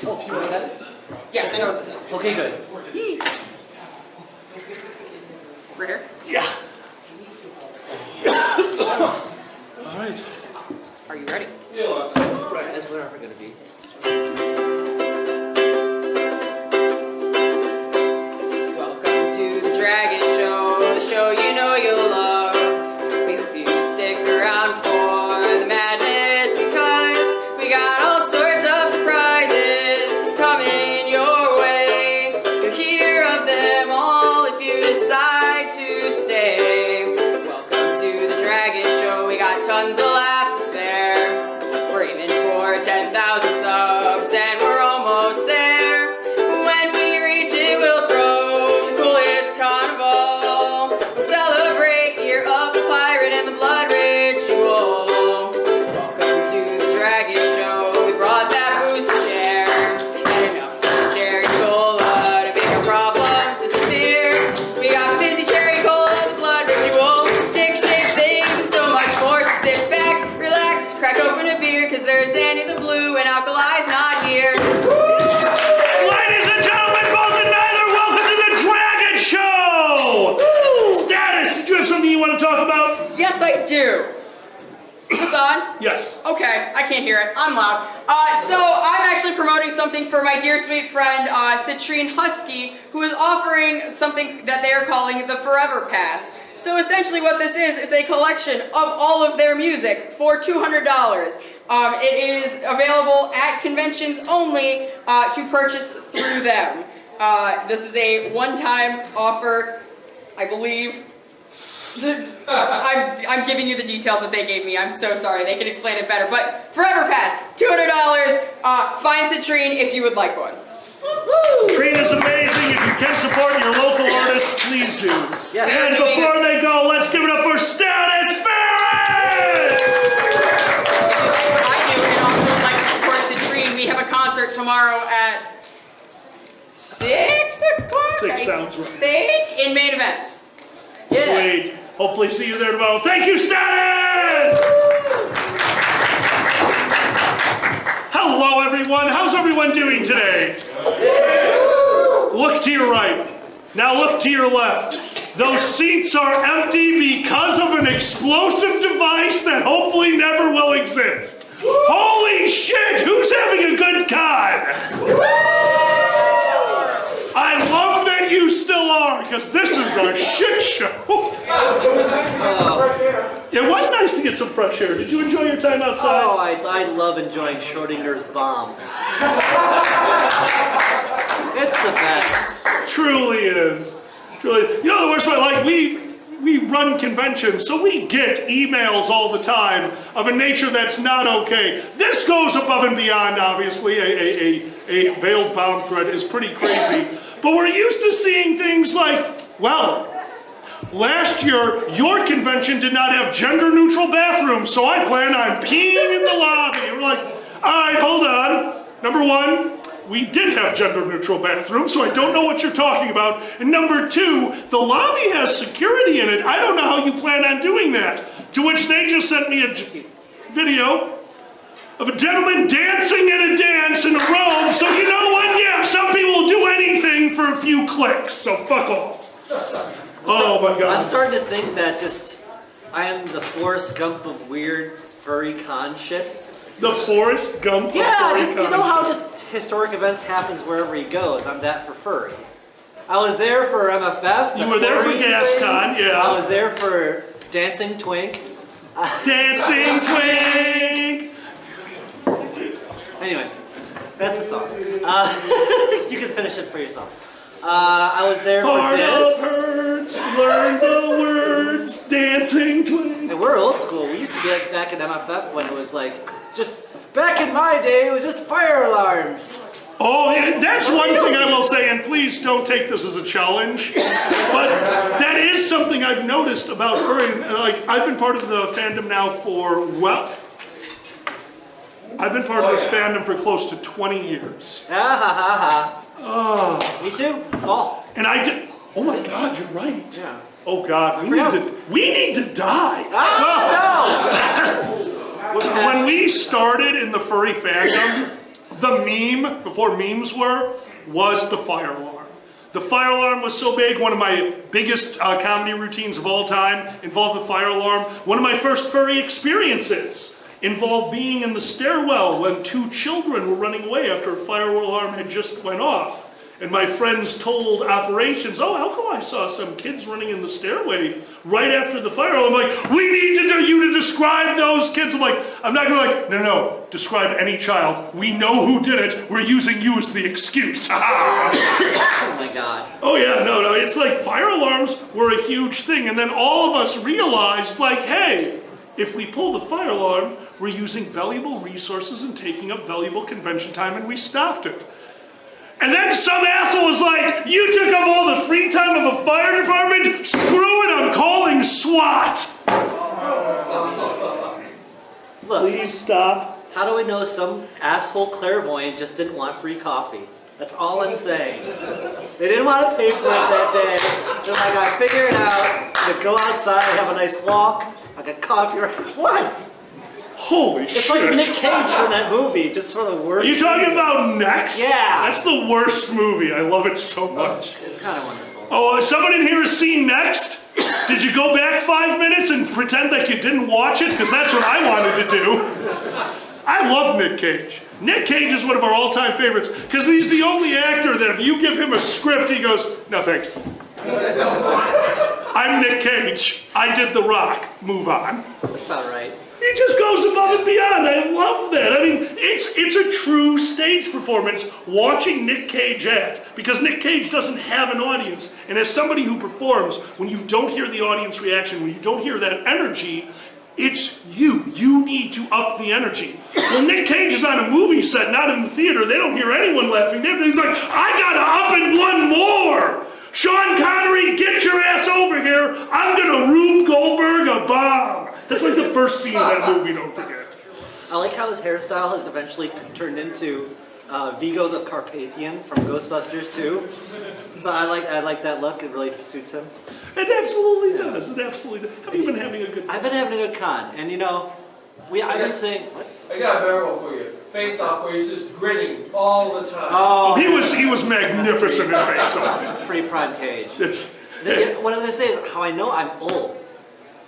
Oh, if you know that is? Yes, I know what this is. Okay, good. Right here? Yeah. All right. Are you ready? As we're ever going to be. Welcome to the Dragget Show, the show you know you'll love. We hope you stick around for the madness because we got all sorts of surprises coming your way. You'll hear of them all if you decide to stay. Welcome to the Dragget Show, we got tons of laughs to spare. We're aiming for 10,000 subs and we're almost there. When we reach it, we'll throw the coolest carnival. We'll celebrate year of the pirate and the blood ritual. Welcome to the Dragget Show. We brought that booze to share and enough for the cherry cola to make our problems disappear. We got fizzy cherry cola, the blood ritual, dick shape things, and so much more. So sit back, relax, crack open a beer, cause there's Annie the Blue and Alkali's not here. Ladies and gentlemen, both and neither, welcome to the Dragget Show! Status, did you have something you want to talk about? Yes, I do. Is this on? Yes. Okay, I can't hear it. I'm loud. So I'm actually promoting something for my dear sweet friend Citrine Husky, who is offering something that they are calling the Forever Pass. So essentially what this is a collection of all of their music for $200. It is available at conventions only to purchase through them. This is a one-time offer, I believe. I'm giving you the details that they gave me. I'm so sorry. They can explain it better. But Forever Pass, $200. Find Citrine if you would like one. Citrine is amazing. If you can support your local artists, please do. Yes. And before they go, let's give it up for Status Ferret! I do, and also would like to support Citrine. We have a concert tomorrow at 6 o'clock. 6 sounds right. Think in main events. Yeah. Sweet. Hopefully see you there tomorrow. Thank you, Status! Hello, everyone. How's everyone doing today? Look to your right. Now look to your left. Those seats are empty because of an explosive device that hopefully never will exist. Holy shit, who's having a good time? I love that you still are, because this is a shit show. It was nice to get some fresh air. Did you enjoy your time outside? Oh, I love enjoying Schrodinger's bomb. It's the best. Truly is. Truly. You know the worst part? Like, we run conventions, so we get emails all the time of a nature that's not okay. This goes above and beyond, obviously. A veiled bomb threat is pretty crazy. But we're used to seeing things like, well, last year, your convention did not have gender-neutral bathrooms, so I plan on peeing in the lobby. We're like, all right, hold on. Number one, we did have gender-neutral bathrooms, so I don't know what you're talking about. And number two, the lobby has security in it. I don't know how you plan on doing that. To which they just sent me a video of a gentleman dancing in a dance in a robe. So you know what? Yeah, some people will do anything for a few clicks, so fuck off. Oh my God. I'm starting to think that I am the Forrest Gump of weird furry con shit. The Forrest Gump of furry con you know how shit. just historic events happens wherever he goes. I'm that for furry. I was there for MFF. You were there for GasCon, yeah. I was there for Dancing Twink. Dancing Twink! Anyway, that's the song. You can finish it for yourself. I was there for Heart this. of hurts, learn the words, Dancing Twink. And we're old school. We used to get back in MFF when it was like, just back in my day, it was just fire alarms. Oh, yeah, that's one thing I will say, and please don't take this as a challenge, but that is something I've noticed about furry. Like, I've been part of the fandom now for, well, I've been part of this fandom for close to 20 years. Ah, ha, ha, ha. Oh. Me too. Fall. And I did, oh my God, you're right. Yeah. Oh God, we need to die. Oh, no! When we started in the furry fandom, the meme, before memes were, was the fire alarm. The fire alarm was so big, one of my biggest comedy routines of all time involved the fire alarm. One of my first furry experiences involved being in the stairwell when 2 children were running away after a fire alarm had just went off. And my friends told operations, oh, how come I saw some kids running in the stairway right after the fire alarm? I'm like, we need you to describe those kids. I'm like, I'm not going to no, describe any child. We know who did it. We're using you as the excuse. Oh my God. Oh yeah, no, it's like fire alarms were a huge thing. And then all of us realized, like, hey, if we pull the fire alarm, we're using valuable resources and taking up valuable convention time, and we stopped it. And then some asshole was like, you took up all the free time of a fire department? Screw it, I'm calling SWAT. Look, Please stop. how do we know some asshole clairvoyant just didn't want free coffee? That's all I'm saying. They didn't want to pay for it that day. They're like, I figure it out. I'm gonna go outside, have a nice walk. I got coffee. What? Holy It's shit. like Nick Cage from that movie, just for the worst. Are you talking reasons. about Next? Yeah. That's the worst movie. I love it so much. It's kind of wonderful. Oh, someone in here has seen Next? Did you go back 5 minutes and pretend like you didn't watch it? Because that's what I wanted to do. I love Nick Cage. Nick Cage is one of our all-time favorites because he's the only actor that if you give him a script, he goes, no thanks. I'm Nick Cage. I did The Rock. Move on. That's about right. He just goes above and beyond. I love that. I mean, it's a true stage performance watching Nick Cage act because Nick Cage doesn't have an audience. And as somebody who performs, when you don't hear the audience reaction, when you don't hear that energy, it's you. You need to up the energy. When Nick Cage is on a movie set, not in the theater, they don't hear anyone laughing. He's like, I gotta up it one more. Sean Connery, get your ass over here. I'm gonna Rube Goldberg a bomb. That's like the first scene of that movie, don't forget. I like how his hairstyle has eventually turned into Vigo the Carpathian from Ghostbusters 2. So I like that look. It really suits him. It absolutely does. It absolutely does. Have you been having a good time? I've been having a good con, and I've been saying, what? I got a better one for you. Face Off, where he's just grinning all the time. Oh, He was magnificent in Face Off. that's pretty prime Cage. It's What I'm gonna say is how I know I'm old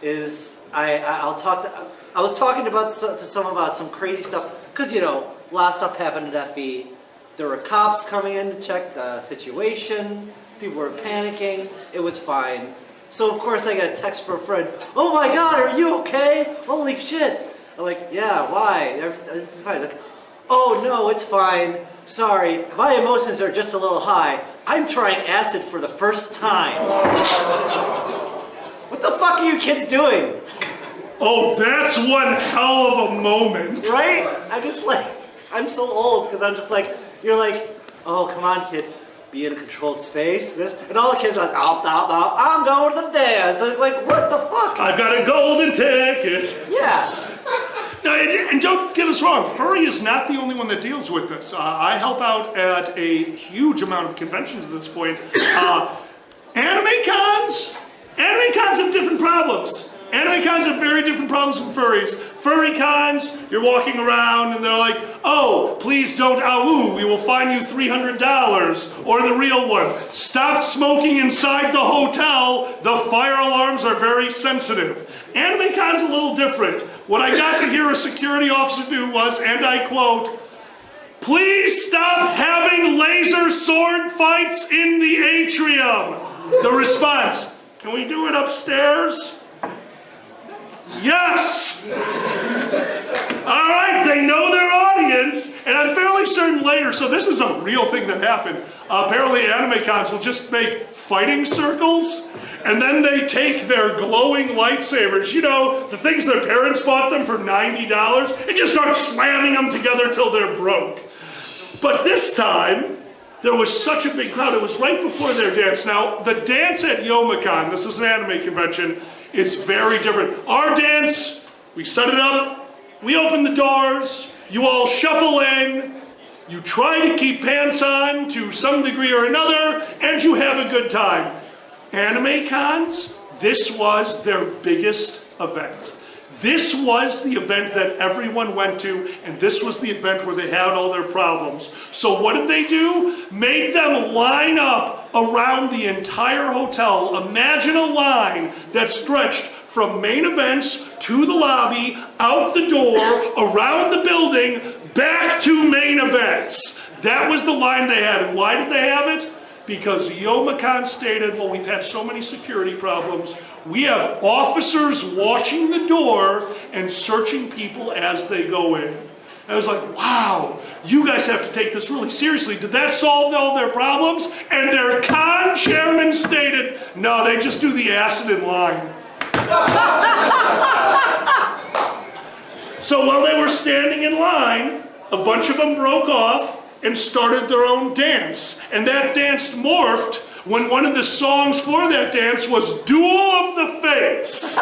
is I was talking to someone about some crazy stuff because a lot of stuff happened at FE. There were cops coming in to check the situation. People were panicking. It was fine. So of course I got a text from a friend. Oh my God, are you okay? Holy shit! I'm like, yeah. Why? It's fine. Like, oh no, it's fine. Sorry, my emotions are just a little high. I'm trying acid for the first time. What the fuck are you kids doing? oh, that's one hell of a moment. Right? I'm so old because I'm just like, you're like, oh, come on, kids. Be in a controlled space, and all the kids are like, I'm going to the dance. So it's like, what the fuck? I've got a golden ticket. Yeah. No, and don't get us wrong, furry is not the only one that deals with this. I help out at a huge amount of conventions at this point. Anime cons have different problems. Anime cons have very different problems from furries. Furry cons, you're walking around and they're like, oh, please don't awoo, we will fine you $300. Or the real one, stop smoking inside the hotel, the fire alarms are very sensitive. Anime con's a little different. What I got to hear a security officer do was, and I quote, please stop having laser sword fights in the atrium. The response, can we do it upstairs? Yes! All right, they know their audience, and I'm fairly certain later, so this is a real thing that happened. Apparently anime cons will just make fighting circles, and then they take their glowing lightsabers, the things their parents bought them for $90, and just start slamming them together till they're broke. But this time, there was such a big crowd, it was right before their dance. Now, the dance at Youmacon, this is an anime convention, is very different. Our dance, we set it up, we open the doors, you all shuffle in, you try to keep pants on to some degree or another, and you have a good time. Anime cons, this was their biggest event. This was the event that everyone went to, and this was the event where they had all their problems. So what did they do? Made them line up around the entire hotel. Imagine a line that stretched from main events to the lobby, out the door, around the building, back to main events. That was the line they had. And why did they have it? Because Youmacon stated, well, we've had so many security problems, we have officers watching the door and searching people as they go in. And I was like, wow, you guys have to take this really seriously. Did that solve all their problems? And their con chairman stated, no, they just do the acid in line. So while they were standing in line, a bunch of them broke off and started their own dance. And that dance morphed when one of the songs for that dance was Duel of the Fates.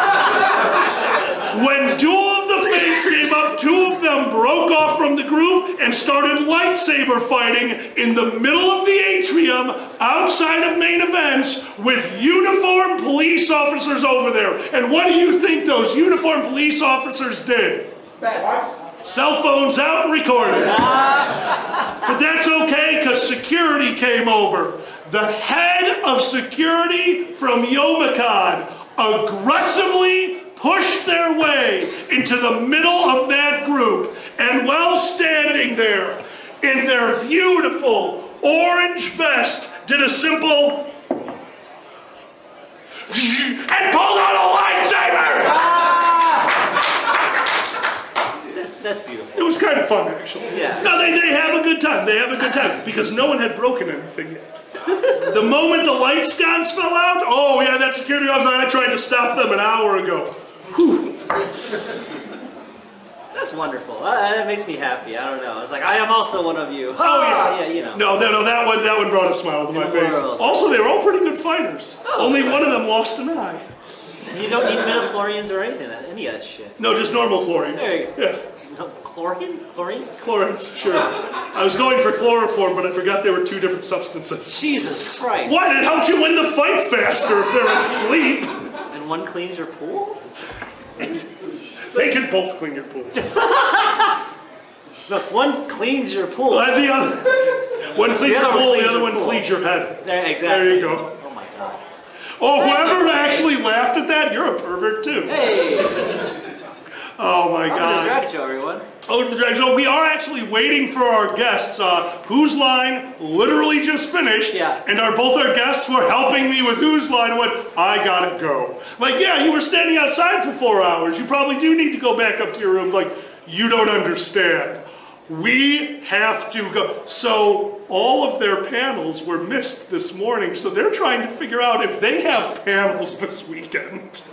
When Duel of the Fates came up, two of them broke off from the group and started lightsaber fighting in the middle of the atrium outside of main events with uniformed police officers over there. And what do you think those uniformed police officers did? What? Cell phones out and recorded. But that's okay, because security came over. The head of security from Youmacon aggressively pushed their way into the middle of that group, and while standing there in their beautiful orange vest, did a simple and pulled out a lightsaber! That's beautiful. It was kind of fun, actually. Yeah. No, they have a good time. They have a good time because no one had broken anything yet. The moment the light sconce fell out, oh yeah, that security officer, I tried to stop them an hour ago. Whew. That's wonderful. That makes me happy. I don't know. It's like, I am also one of you. Oh yeah. Yeah, you know. No, that one brought a smile to my face. World. Also, they were all pretty good fighters. Oh, Only right. one of them lost an eye. You don't need midichlorians or anything, any of that shit. No, just normal chlorines. There you go. Yeah. No, chlorine? Chlorine? Chlorines, sure. I was going for chloroform, but I forgot they were two different substances. Jesus Christ. What? It helps you win the fight faster if they're asleep. And one cleans your pool? They can both clean your pool. Look, one cleans your pool. And the other, one cleans your pool, the other one cleans your head. There, exactly. There you go. Oh my God. Oh, whoever actually laughed at that, you're a pervert too. Hey. Oh my Welcome to the God. Dragget Show, everyone. Oh, the Dragget Show. We are actually waiting for our guests, whose line literally just finished. Yeah. And both our guests were helping me with whose line and went, I gotta go. Like, yeah, you were standing outside for 4 hours. You probably do need to go back up to your room. Like, you don't understand. We have to go. So all of their panels were missed this morning, so they're trying to figure out if they have panels this weekend.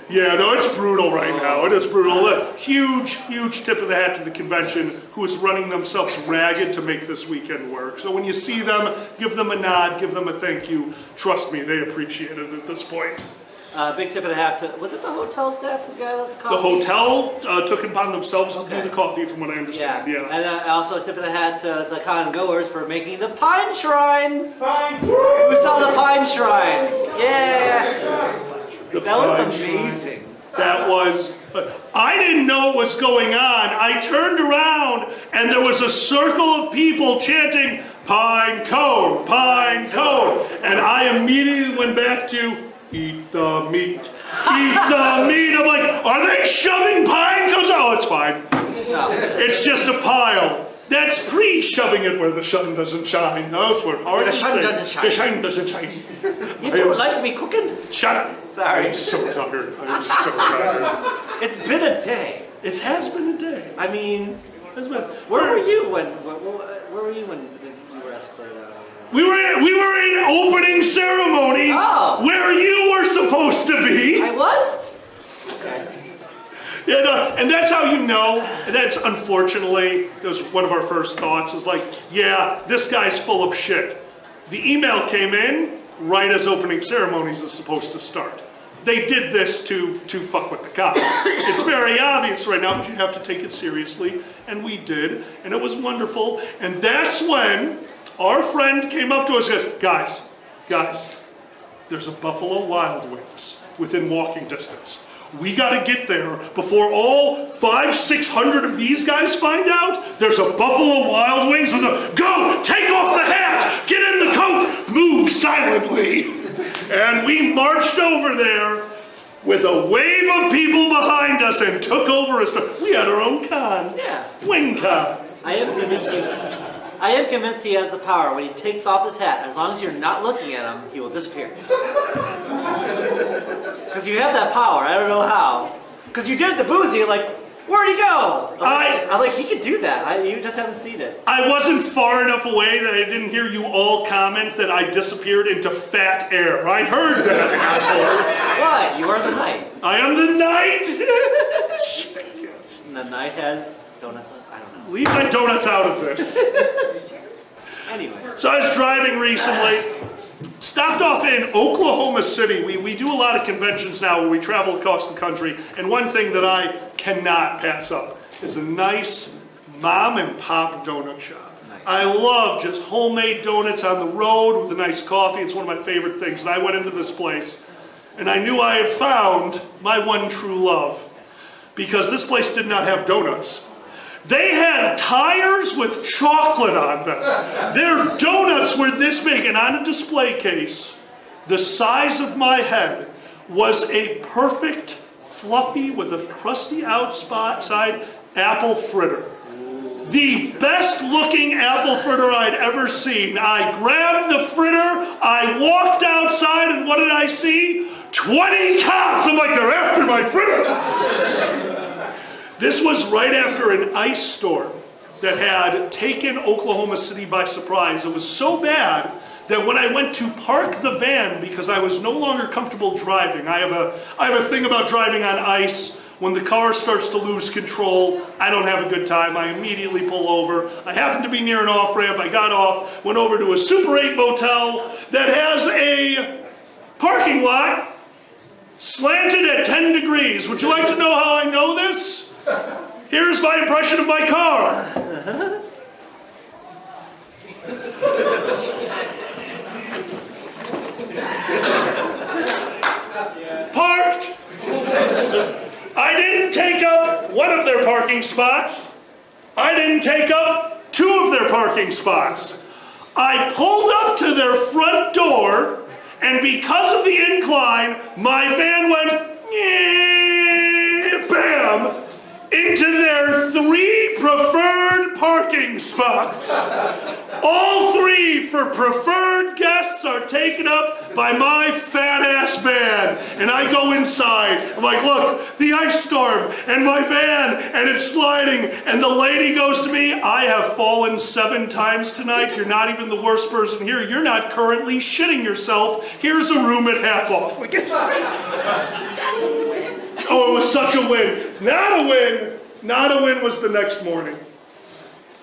Yeah, no, it's brutal right now. It is brutal. A huge, huge tip of the hat to the convention, who is running themselves ragged to make this weekend work. So when you see them, give them a nod, give them a thank you. Trust me, they appreciate it at this point. Big tip of the hat to, was it the hotel staff who got the coffee? The hotel took it upon themselves to do the coffee, from what I understand. Yeah. And also a tip of the hat to the con goers for making the Pine Shrine. Fine. Who saw the Pine Shrine? Yeah. That was Pine amazing. Shrine. That was, I didn't know what was going on. I turned around and there was a circle of people chanting, Pine Cone, Pine Cone. And I immediately went back to, eat the meat, eat the meat. I'm like, are they shoving pine cones? Oh, it's fine. No. It's just a pile. That's pre-shoving it where the sun doesn't shine. Those were hard The to sun say. doesn't shine. The sun doesn't shine. You don't like to be cooking? Shut up. Sorry. I'm so tired. I'm so tired. It's been a day. It has been a day. I mean, It's been- where were you when you were escorted out? We were in opening ceremonies where you were supposed to be. I was? Okay. Yeah, no, and that's how you know. And that's unfortunately, because one of our first thoughts is like, yeah, this guy's full of shit. The email came in right as opening ceremonies is supposed to start. They did this to fuck with the cops. It's very obvious right now, but you have to take it seriously, and we did, and it was wonderful. And that's when our friend came up to us and said, guys, there's a Buffalo Wild Wings within walking distance. We got to get there before all 500-600 of these guys find out. There's a Buffalo Wild Wings with a, go, take off the hat, get in the coat, move silently. And we marched over there with a wave of people behind us and took over we had our own con. Yeah. Wing con. I am convinced he has the power. When he takes off his hat, as long as you're not looking at him, he will disappear. Because you have that power. I don't know how. Because you did it to Boozy, like, where'd he go? I'm like, he could do that. You just haven't seen it. I wasn't far enough away that I didn't hear you all comment that I disappeared into fat air. I heard that, assholes. What? You are the knight. I am the knight. And the knight has donuts. I don't know. Leave my donuts out of this. Anyway. So I was driving recently. Stopped off in Oklahoma City. We do a lot of conventions now where we travel across the country. And one thing that I cannot pass up is a nice mom and pop donut shop. Nice. I love just homemade donuts on the road with a nice coffee. It's one of my favorite things. And I went into this place and I knew I had found my one true love because this place did not have donuts. They had tires with chocolate on them. Their donuts were this big, and on a display case, the size of my head, was a perfect, fluffy, with a crusty outside apple fritter. The best looking apple fritter I'd ever seen. I grabbed the fritter, I walked outside, and what did I see? 20 cops! I'm like, they're after my fritter! This was right after an ice storm that had taken Oklahoma City by surprise. It was so bad that when I went to park the van, because I was no longer comfortable driving, I have a thing about driving on ice. When the car starts to lose control, I don't have a good time. I immediately pull over. I happened to be near an off-ramp. I got off, went over to a Super 8 motel that has a parking lot slanted at 10 degrees. Would you like to know how I know this? Here's my impression of my car. Parked. I didn't take up one of their parking spots. I didn't take up two of their parking spots. I pulled up to their front door, and because of the incline, my van went, bam, into their 3 preferred parking spots. All 3 for preferred guests are taken up by my fat ass van. And I go inside. I'm like, look, the ice storm and my van and it's sliding. And the lady goes to me, I have fallen 7 times tonight. You're not even the worst person here. You're not currently shitting yourself. Here's a room at half off. Like, it's... Oh, it was such a win. Not a win. Not a win was the next morning.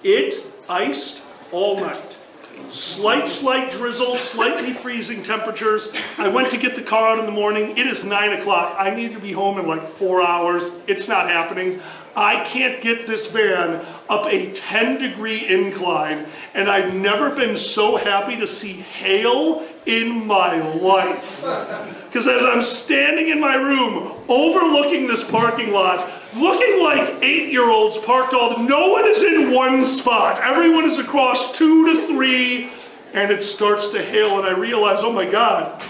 It iced all night. Slight drizzle, slightly freezing temperatures. I went to get the car out in the morning. It is 9 o'clock. I need to be home in like 4 hours. It's not happening. I can't get this van up a 10-degree incline, and I've never been so happy to see hail in my life. Because as I'm standing in my room, overlooking this parking lot, looking like 8-year-olds parked no one is in one spot. Everyone is across 2 to 3, and it starts to hail, and I realize, oh my God,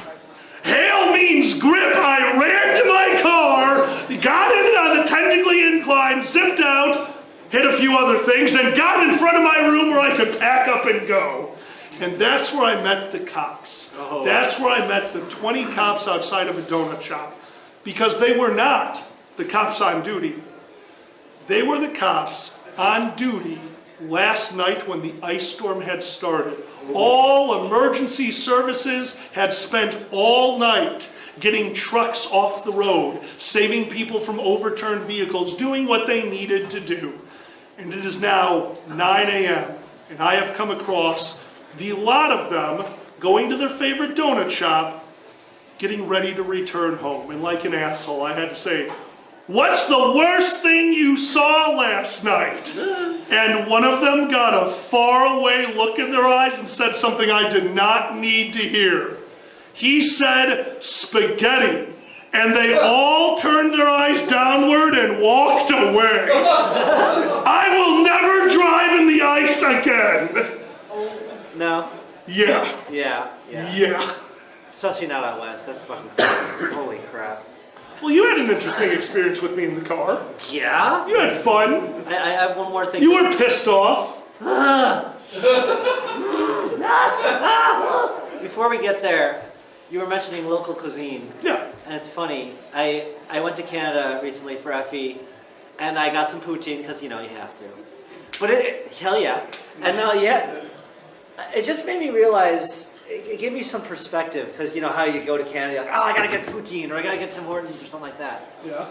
hail means grip. I ran to my car, got in it on the 10-degree incline, zipped out, hit a few other things, and got in front of my room where I could pack up and go. And that's where I met the cops. Oh. That's where I met the 20 cops outside of a donut shop. Because they were not the cops on duty. They were the cops on duty last night when the ice storm had started. All emergency services had spent all night getting trucks off the road, saving people from overturned vehicles, doing what they needed to do. And it is now 9 a.m. and I have come across the lot of them going to their favorite donut shop, getting ready to return home. And like an asshole, I had to say, what's the worst thing you saw last night? And one of them got a faraway look in their eyes and said something I did not need to hear. He said spaghetti. and they all turned their eyes downward and walked away. I will never drive in the ice again. No? Yeah. Yeah. Yeah. Especially not out west. That's fucking crazy. Holy crap. Well, you had an interesting experience with me in the car. Yeah? You had fun. I have one more thing. You were pissed off. Before we get there, you were mentioning local cuisine. Yeah. And it's funny. I went to Canada recently for FE, and I got some poutine because, you have to. But hell yeah. And it just made me realize, it gave me some perspective because you know how you go to Canada, you're like, oh, I gotta get poutine or I gotta get Tim Hortons or something like that. Yeah.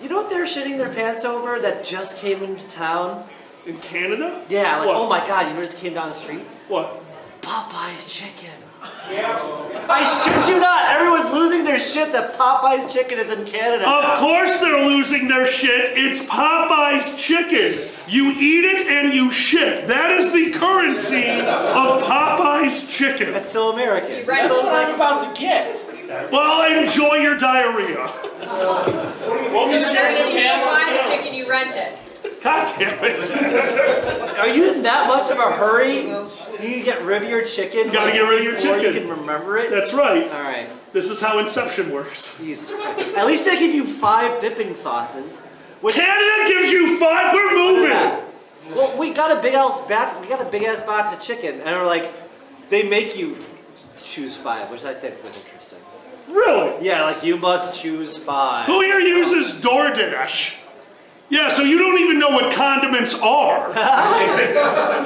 You know what they're shitting their pants over that just came into town? In Canada? Yeah, like, What? oh my god, you know what just came down the street? What? Popeye's chicken. I shit you not, everyone's losing their shit that Popeye's chicken is in Canada. Of course they're losing their shit. It's Popeye's chicken. You eat it and you shit. That is the currency of Popeye's chicken. That's so American. Right. That's what I'm about to get. Well, enjoy your diarrhea. What was So your essentially, you don't buy panel? the chicken, you rent it. God damn it. Are you in that much of a hurry? You need to get rid of your chicken? Gotta get rid of your before chicken. You can remember it? That's right. Alright. This is how Inception works. Jesus Christ. At least they give you 5 dipping sauces. Which, Canada gives you 5. We're moving. well, we got a big ass box of chicken, and we're like, they make you choose 5, which I think was interesting. Really? Yeah, like you must choose 5. Who here uses DoorDash? Yeah, so you don't even know what condiments are.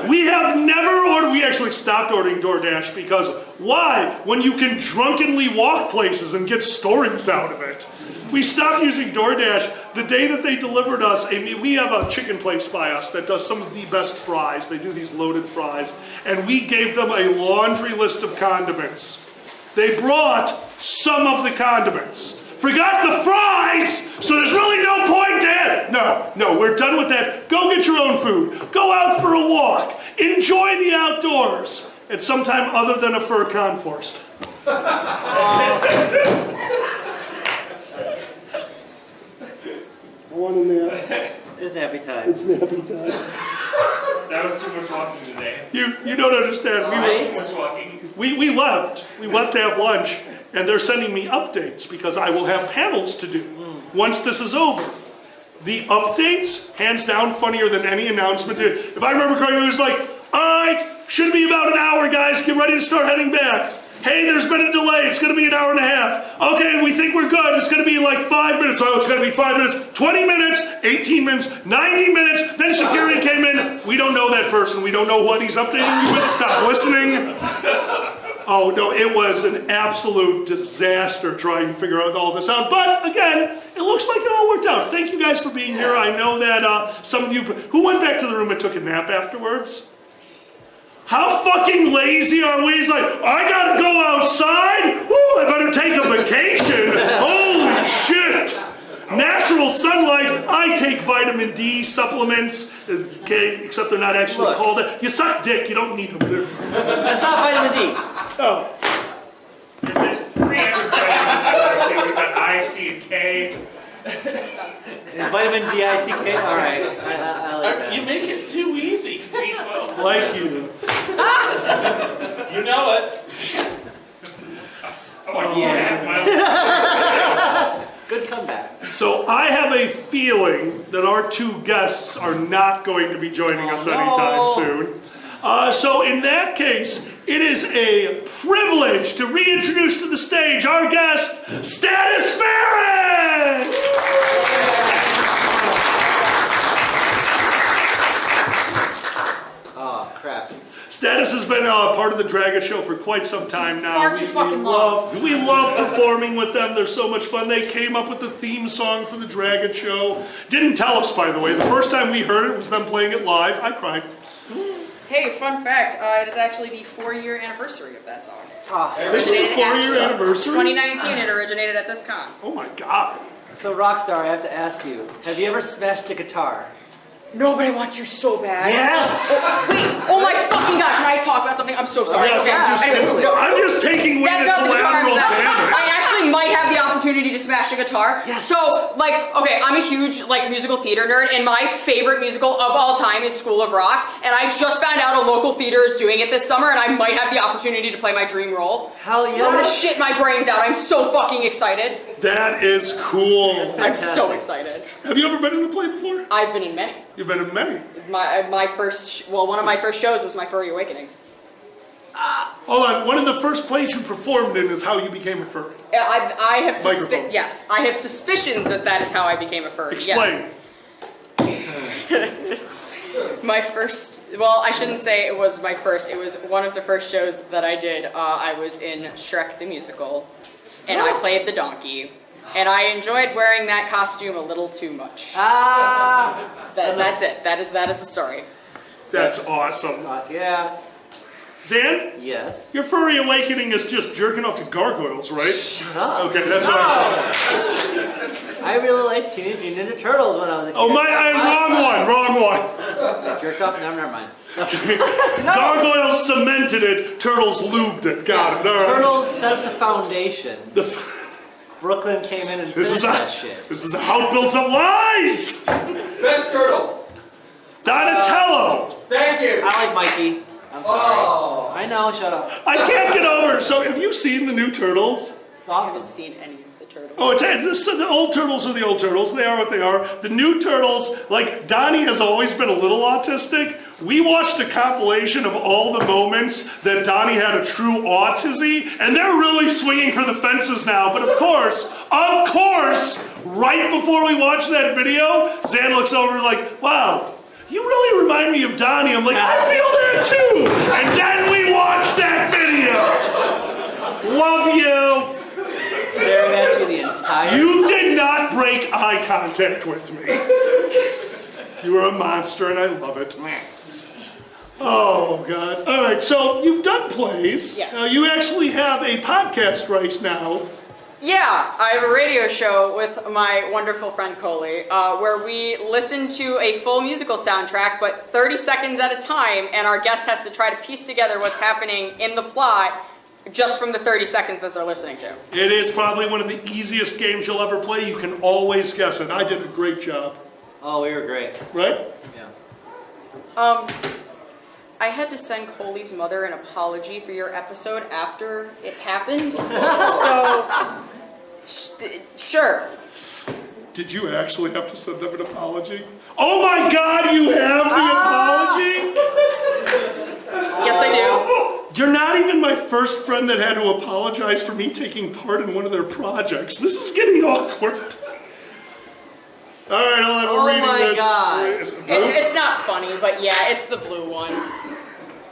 We have never ordered, we actually stopped ordering DoorDash because why? When you can drunkenly walk places and get stories out of it. We stopped using DoorDash the day that they delivered us. We have a chicken place by us that does some of the best fries. They do these loaded fries. And we gave them a laundry list of condiments. They brought some of the condiments. Forgot the fries, so there's really no point there. No, we're done with that. Go get your own food. Go out for a walk. Enjoy the outdoors. At some time other than a fur conforst. I want a nap. It's nappy time. It's nappy time. That was too much walking today. You don't understand. Too much walking. We left. We left to have lunch, and they're sending me updates because I will have panels to do once this is over. The updates, hands down, funnier than any announcement. If I remember correctly, it was like, all right, should be about an hour, guys. Get ready to start heading back. Hey, there's been a delay. It's going to be an hour and a half. Okay, we think we're good. It's going to be like 5 minutes. Oh, it's going to be 5 minutes, 20 minutes, 18 minutes, 90 minutes. Then security came in. We don't know that person. We don't know what he's updating you with. Stop listening. Oh, no, it was an absolute disaster trying to figure out all this out. But, again, it looks like it all worked out. Thank you guys for being here. I know that some of you... Who went back to the room and took a nap afterwards? How fucking lazy are we? He's like, I gotta go outside? Woo, I better take a vacation. Holy shit. Natural sunlight. I take vitamin D supplements. Okay, except they're not actually called it. You suck dick, you don't need them. That's not vitamin D. Oh. There's 3 extra vitamins. We've got I, C, and K. Vitamin D, I-C-K? Alright, I like that. You make it too easy. B12. Like you. You know it. I want Yeah. Good comeback. So I have a feeling that our 2 guests are not going to be joining us anytime soon. So in that case, it is a privilege to reintroduce to the stage our guest, Status Farron! Oh, crap. Status has been part of the Dragget show for quite some time now. Far too fucking long. We love performing with them. They're so much fun. They came up with the theme song for the Dragget show. Didn't tell us, by the way. The first time we heard it was them playing it live. I cried. Hey, fun fact, it is actually the 4-year anniversary of that song. This is a 4-year anniversary? 2019, it originated at this con. Oh my God. So, Rockstar, I have to ask you, have you ever smashed a guitar? No, but I want you so bad. Yes! Wait, oh my fucking god, can I talk about something? I'm so sorry. Yes, Okay, anyway, no. I'm just taking away That's the not the guitar. collateral damage. I actually might have the opportunity to smash a guitar. Yes. So, like, okay, I'm a huge, like, musical theater nerd, and my favorite musical of all time is School of Rock, and I just found out a local theater is doing it this summer, and I might have the opportunity to play my dream role. Hell yes! I'm gonna shit my brains out. I'm so fucking excited. That is cool. I'm so excited. Have you ever been in a play before? I've been in many. You've been in many. My first, well, one of my first shows was my Furry Awakening. Hold on. One of the first plays you performed in is how you became a furry. I have Microphone. yes, I have suspicions that is how I became a furry. Explain. Yes. My first, well, I shouldn't say it was my first. It was one of the first shows that I did. I was in Shrek the Musical, and I played the donkey. And I enjoyed wearing that costume a little too much. That's it. That is the story. That's awesome. Yeah. Zan? Yes. Your furry awakening is just jerking off to gargoyles, right? Shut up. Okay, that's what I thought. I really liked Teenage Mutant Ninja Turtles when I was a kid. Oh, wrong one. Jerked off? No, never mind. Gargoyles cemented it, turtles lubed it. Got it. All right. Turtles set the foundation. Brooklyn came in and This finished is that shit. This is how it builds up lies. Best turtle. Donatello. Thank you. I like Mikey. I'm sorry. Oh. I know, shut up. I can't get over. So, have you seen the new Turtles? It's I awesome. haven't seen any of the turtles. Oh, the old Turtles are the old Turtles. They are what they are. The new Turtles, like Donnie has always been a little autistic. We watched a compilation of all the moments that Donnie had a true autism, and they're really swinging for the fences now. But of course, right before we watched that video, Zan looks over like, wow, you really remind me of Donnie. I'm like, I feel that too. And then we watched that video. Love you. Staring at you the entire You did not break eye contact with me. You are a monster, and I love it. Oh, God. All right, so you've done plays. Yes. You actually have a podcast right now. Yeah, I have a radio show with my wonderful friend Coley, where we listen to a full musical soundtrack, but 30 seconds at a time, and our guest has to try to piece together what's happening in the plot just from the 30 seconds that they're listening to. It is probably one of the easiest games you'll ever play. You can always guess it. I did a great job. Oh, we were great. Right? Yeah. I had to send Coley's mother an apology for your episode after it happened, so sure. Did you actually have to send them an apology? Oh my God, you have the apology? Yes, I You're not even my first friend that had to apologize for me taking part in one of their projects. This is getting awkward. All right, I'll have Oh reading my this. God. It's not funny, but yeah, it's the blue one.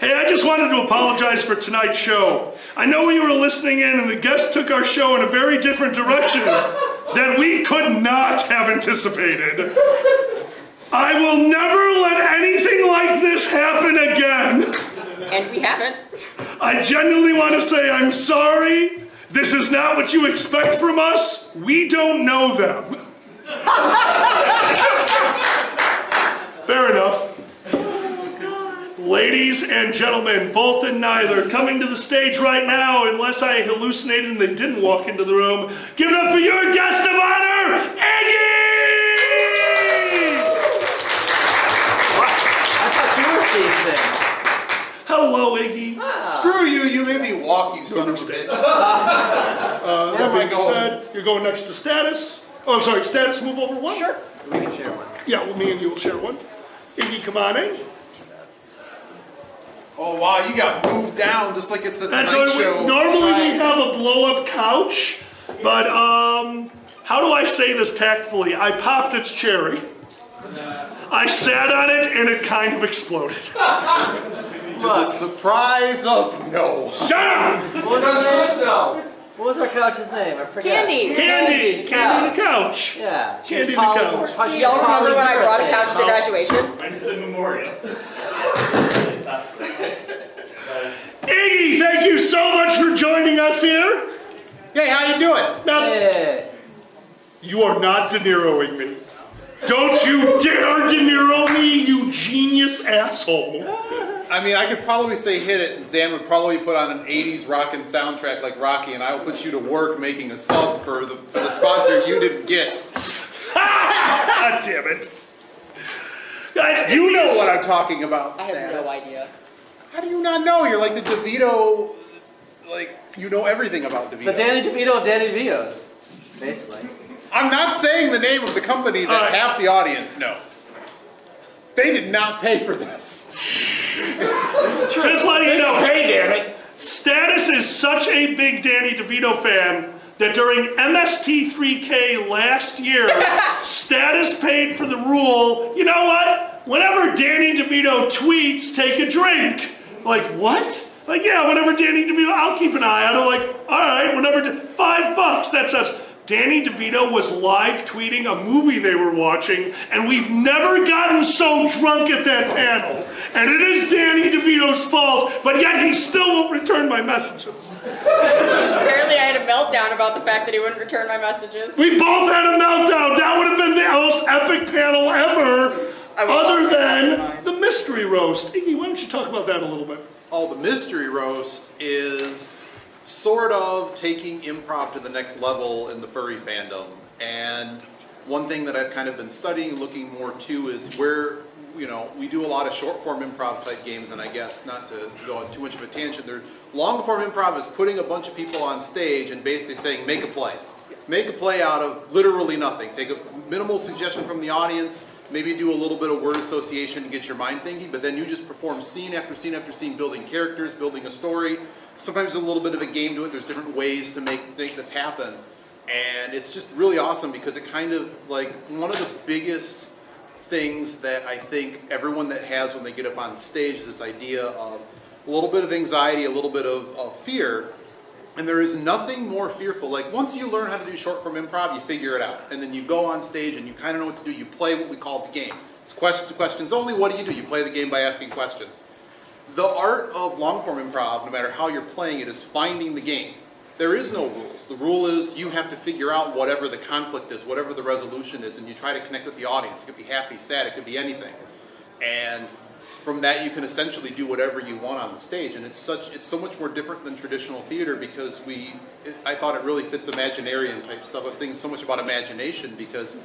Hey, I just wanted to apologize for tonight's show. I know you were listening in and the guests took our show in a very different direction that we could not have anticipated. I will never let anything like this happen again. And we haven't. I genuinely want to say I'm sorry. This is not what you expect from us. We don't know them. Fair enough. Ladies and gentlemen, both and neither, coming to the stage right now, unless I hallucinated and they didn't walk into the room, give it up for your guest of honor, Iggy! I thought you were seeing things. Hello, Iggy. Screw you, you made me walk, you son of a bitch. That being going? said, you're going next to Status. Oh, I'm sorry, Status, move over one? Sure. We can share one. Yeah, well, me and you will share one. Iggy, come on in. Oh wow, you got moved down just like it's the Tonight And so Show. normally we have a blow-up couch, but how do I say this tactfully? I popped its cherry. I sat on it and it kind of exploded. To the surprise of no. Shut up! What was Because our name? first now. What was our couch's name? I forgot. Candy. Candy the couch. Yeah. she Candy was the Polly- couch. Polly- Do y'all remember when I brought a birthday. couch to graduation? Mine's the memorial. Iggy, thank you so much for joining us here. Hey, how you doing? Now, Yeah. you are not De Niroing me. Don't you dare De Niro me, you genius asshole. I mean, I could probably say hit it, and Zan would probably put on an 80s rockin' soundtrack like Rocky, and I will put you to work making a sub for the sponsor you didn't get. God damn it. Guys, You know what I'm talking about, I have Status. no idea. How do you not know? You're like the DeVito, like, you know everything about DeVito. The Danny DeVito of Danny DeVito's, basically. I'm not saying the name of the company that half the audience know. They did not pay for this. just letting you know, Hey, damn it. Status is such a big Danny DeVito fan that during MST3K last year, Status paid for the rule, you know what? Whenever Danny DeVito tweets, take a drink. Like, what? Like, yeah, whenever Danny DeVito, I'll keep an eye on it. Like, all right, whenever, $5, that says, Danny DeVito was live tweeting a movie they were watching, and we've never gotten so drunk at that panel. And it is Danny DeVito's fault, but yet he still won't return my messages. Apparently, I had a meltdown about the fact that he wouldn't return my messages. We both had a meltdown. That would have been the most epic panel ever, other than the mystery roast. Iggy, why don't you talk about that a little bit? Oh, the mystery roast is sort of taking improv to the next level in the furry fandom. And one thing that I've kind of been studying, looking more to, is where, you know, we do a lot of short form improv type games, and I guess not to go on too much of a tangent, long form improv is putting a bunch of people on stage and basically saying, make a play. Make a play out of literally nothing. Take a minimal suggestion from the audience, maybe do a little bit of word association to get your mind thinking, but then you just perform scene after scene after scene, building characters, building a story. Sometimes a little bit of a game to it. There's different ways to make this happen. And it's just really awesome because it kind of, like, one of the biggest things that I think everyone that has when they get up on stage is this idea of a little bit of anxiety, a little bit of fear. And there is nothing more fearful. Like, once you learn how to do short form improv, you figure it out. And then you go on stage and you kind of know what to do. You play what we call the game. It's questions only. What do? You play the game by asking questions. The art of long form improv, no matter how you're playing it, is finding the game. There is no rules. The rule is you have to figure out whatever the conflict is, whatever the resolution is, and you try to connect with the audience. It could be happy, sad, it could be anything. And from that, you can essentially do whatever you want on the stage. And it's so much more different than traditional theater because I thought it really fits Imaginarium type stuff. I was thinking so much about imagination because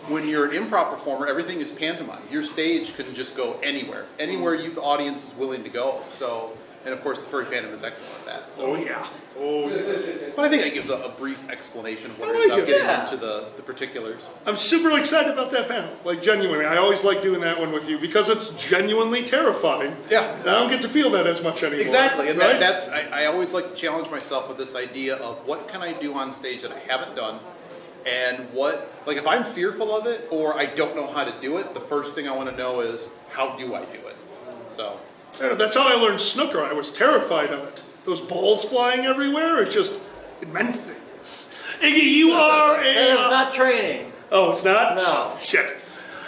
when you're an improv performer, everything is pantomime. Your stage can just go anywhere the audience is willing to go. So, and of course, the furry fandom is excellent at that. So. Oh, yeah. Oh, yeah. But I think that gives a brief explanation of what it is like without it. getting Yeah. into the particulars. I'm super excited about that panel. Like, genuinely. I always like doing that one with you because it's genuinely terrifying. Yeah. And I don't get to feel that as much anymore. Exactly, and right? I always like to challenge myself with this idea of what can I do on stage that I haven't done, and if I'm fearful of it or I don't know how to do it, the first thing I want to know is how do I do it? So. Yeah, that's how I learned snooker. I was terrified of it. Those balls flying everywhere, it meant things. Iggy, you are Hey, it's not training. Oh, it's not? No. Shit.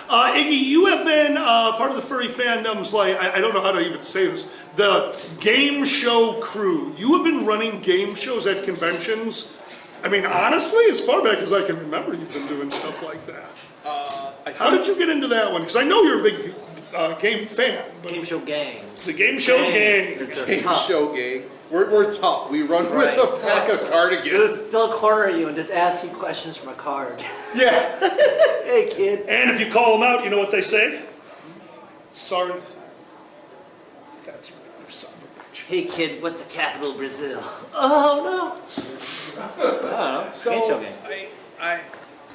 Iggy, you have been part of the furry fandom's, like, I don't know how to even say this, the game show crew. You have been running game shows at conventions. I mean, honestly, as far back as I can remember, you've been doing stuff like that. How did you get into that one? Because I know you're a big game fan. But Game show gang. the game show gang. They're Game tough. show gang. We're tough. We run Right. with a pack of cardigans. They'll corner you and just ask you questions from a card. Yeah. Hey, kid. And if you call them out, you know what they say? Sorry. That's right, you son of a bitch. Hey, kid, what's the capital of Brazil? Oh, no. I don't know. Game show So gang.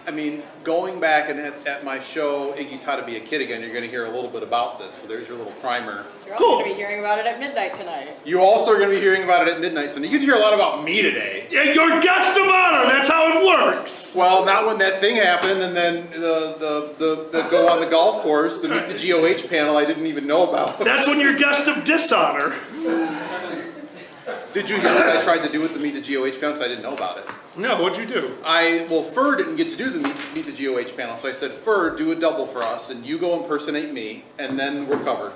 I mean, going back and at my show, Iggy's How to Be a Kid Again, you're going to hear a little bit about this. So there's your little primer. You're also going to be hearing about it at midnight tonight. You also are going to be hearing about it at midnight. So you get to hear a lot about me today. Yeah, you're guest of honor. That's how it works. Well, not when that thing happened, and then the go on the golf course, the Meet the GOH panel I didn't even know about. That's when you're guest of dishonor. Did you hear what I tried to do with the Meet the GOH panel? Because I didn't know about it. No, what'd you do? Fur didn't get to do the Meet the GOH panel, so I said, Fur, do a double for us, and you go impersonate me, and then we're covered.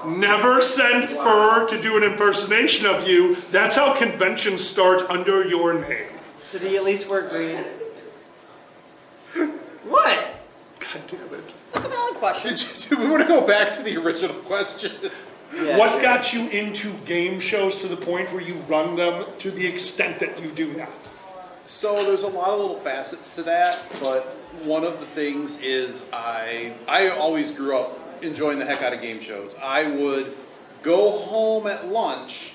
Never send Fur to do an impersonation of you. That's how conventions start under your name. Did he at least wear green? What? God damn it. That's a valid question. Do we want to go back to the original question? Yeah, What sure. got you into game shows to the point where you run them to the extent that you do now? So there's a lot of little facets to that, but one of the things is I always grew up enjoying the heck out of game shows. I would go home at lunch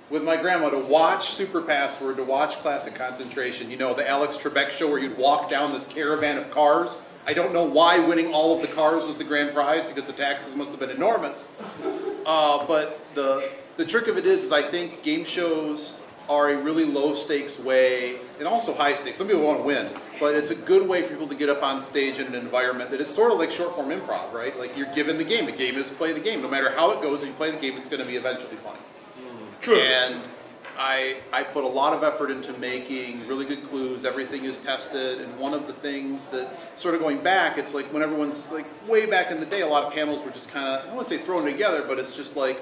with my grandma to watch Super Password, to watch Classic Concentration, you know, the Alex Trebek show where you'd walk down this caravan of cars. I don't know why winning all of the cars was the grand prize, because the taxes must have been enormous. But the trick of it is I think game shows are a really low stakes way, and also high stakes. Some people want to win, but it's a good way for people to get up on stage in an environment that it's sort of like short form improv, right? Like you're given the game. The game is play the game. No matter how it goes, if you play the game, it's going to be eventually funny. True. And I put a lot of effort into making really good clues. Everything is tested, and one of the things that sort of going back, it's like when everyone's like way back in the day, a lot of panels were just kind of, I wouldn't say thrown together, but it's just like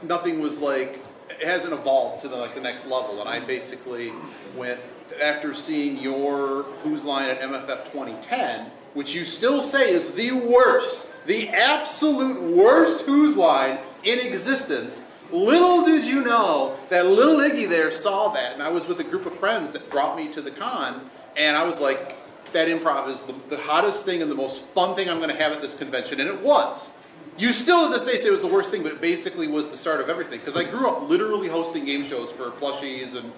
nothing was like, it hasn't evolved to the next level. And I basically went, after seeing your Who's Line at MFF 2010, which you still say is the worst, the absolute worst Who's Line in existence. Little did you know that little Iggy there saw that, and I was with a group of friends that brought me to the con, and I was like, that improv is the hottest thing and the most fun thing I'm going to have at this convention, and it was. You still to this day say it was the worst thing, but it basically was the start of everything, because I grew up literally hosting game shows for plushies and